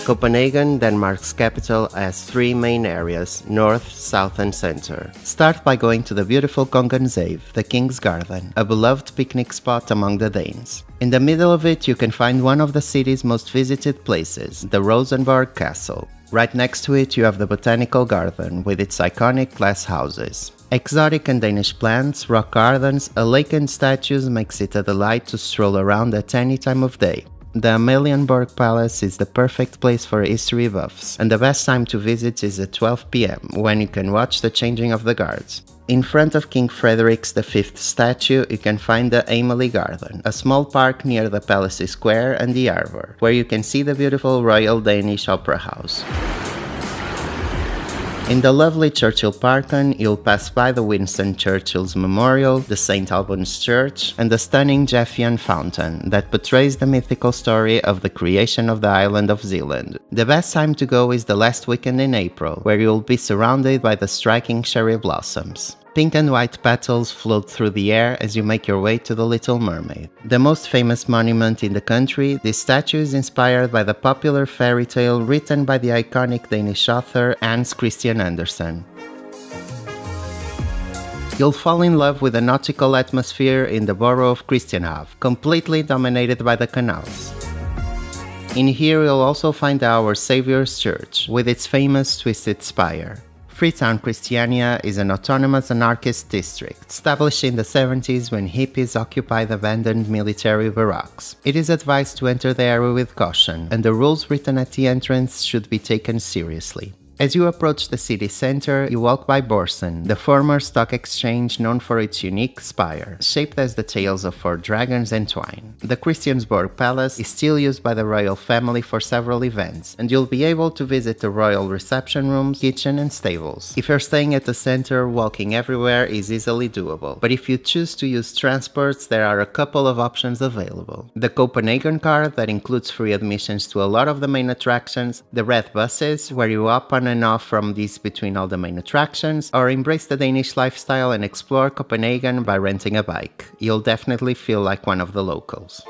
Copenhagen, Denmark's capital, has three main areas: north, south and center. Start by going to the beautiful Kongens, the King's Garden, a beloved picnic spot among the Danes. In the middle of it you can find one of the city's most visited places, the Rosenborg Castle. Right next to it you have the Botanical Garden, with its iconic glass houses. Exotic and Danish plants, rock gardens, a lake and statues makes it a delight to stroll around at any time of day. The Amalienborg Palace is the perfect place for history buffs, and the best time to visit is at 12 p.m, when you can watch the changing of the guards. In front of King Frederick V's statue you can find the Tivoli Garden, a small park near the Palace Square and the Arbor, where you can see the beautiful Royal Danish Opera House. In the lovely Churchill Parken, you'll pass by the Winston Churchill's Memorial, the St. Albans Church, and the stunning Jeffian Fountain that portrays the mythical story of the creation of the island of Zealand. The best time to go is the last weekend in April, where you'll be surrounded by the striking cherry blossoms. Pink and white petals float through the air as you make your way to the Little Mermaid. The most famous monument in the country, this statue is inspired by the popular fairy tale written by the iconic Danish author Hans Christian Andersen. You'll fall in love with the nautical atmosphere in the borough of Christianshavn, completely dominated by the canals. In here you'll also find Our Saviour's Church, with its famous twisted spire. Freetown Christiania is an autonomous anarchist district, established in the 70s when hippies occupied abandoned military barracks. It is advised to enter the area with caution, and the rules written at the entrance should be taken seriously. As you approach the city center, you walk by Borsen, the former stock exchange known for its unique spire, shaped as the tails of four dragons entwined. The Christiansborg Palace is still used by the royal family for several events, and you'll be able to visit the royal reception rooms, kitchen and stables. If you're staying at the center, walking everywhere is easily doable, but if you choose to use transports, there are a couple of options available. The Copenhagen card, that includes free admissions to a lot of the main attractions, the red buses, where you hop on and off from these between all the main attractions, or embrace the Danish lifestyle and explore Copenhagen by renting a bike. You'll definitely feel like one of the locals.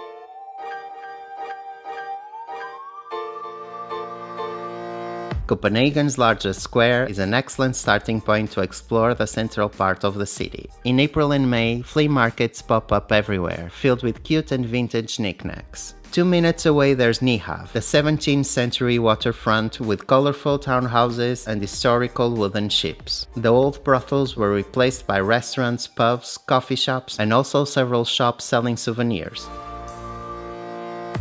Copenhagen's largest square is an excellent starting point to explore the central part of the city. In April and May, flea markets pop up everywhere, filled with cute and vintage knickknacks. 2 minutes away there's Nyhavn, the 17th century waterfront with colorful townhouses and historical wooden ships. The old brothels were replaced by restaurants, pubs, coffee shops, and also several shops selling souvenirs.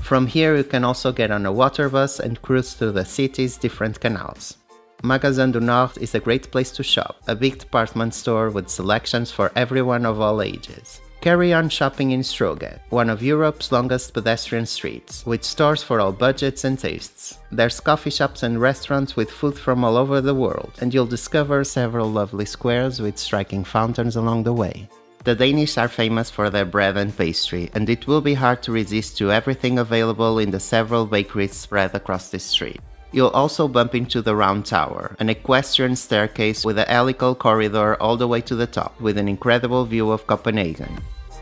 From here you can also get on a water bus and cruise through the city's different canals. Magasin du Nord is a great place to shop, a big department store with selections for everyone of all ages. Carry on shopping in Stroget, one of Europe's longest pedestrian streets, with stores for all budgets and tastes. There's coffee shops and restaurants with food from all over the world, and you'll discover several lovely squares with striking fountains along the way. The Danish are famous for their bread and pastry, and it will be hard to resist to everything available in the several bakeries spread across this street. You'll also bump into the Round Tower, an equestrian staircase with a helical corridor all the way to the top, with an incredible view of Copenhagen.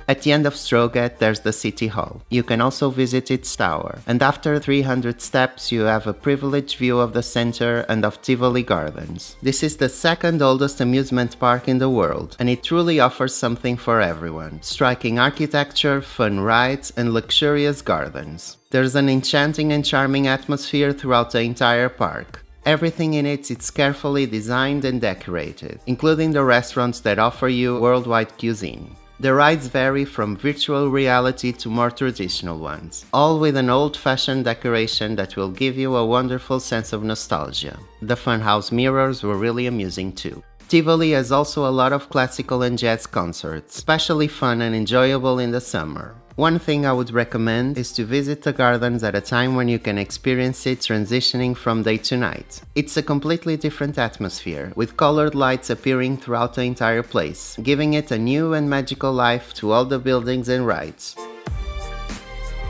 At the end of Stroget there's the City Hall. You can also visit its tower, and after 300 steps you have a privileged view of the center and of Tivoli Gardens. This is the second oldest amusement park in the world, and it truly offers something for everyone. Striking architecture, fun rides, and luxurious gardens. There's an enchanting and charming atmosphere throughout the entire park. Everything in it is carefully designed and decorated, including the restaurants that offer you worldwide cuisine. The rides vary from virtual reality to more traditional ones, all with an old-fashioned decoration that will give you a wonderful sense of nostalgia. The funhouse mirrors were really amusing too. Tivoli has also a lot of classical and jazz concerts, especially fun and enjoyable in the summer. One thing I would recommend is to visit the gardens at a time when you can experience it transitioning from day to night. It's a completely different atmosphere, with colored lights appearing throughout the entire place, giving it a new and magical life to all the buildings and rides.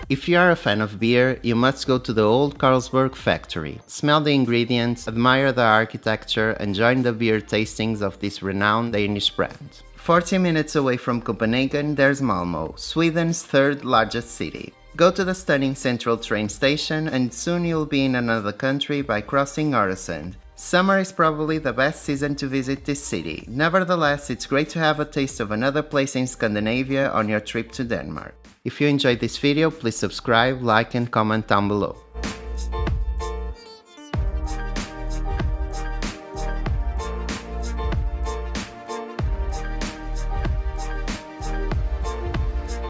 If you are a fan of beer, you must go to the old Carlsberg factory, smell the ingredients, admire the architecture, and join the beer tastings of this renowned Danish brand. 40 minutes away from Copenhagen, there's Malmö, Sweden's third largest city. Go to the stunning central train station and soon you'll be in another country by crossing Öresund. Summer is probably the best season to visit this city. Nevertheless, it's great to have a taste of another place in Scandinavia on your trip to Denmark. If you enjoyed this video, please subscribe, like and comment down below.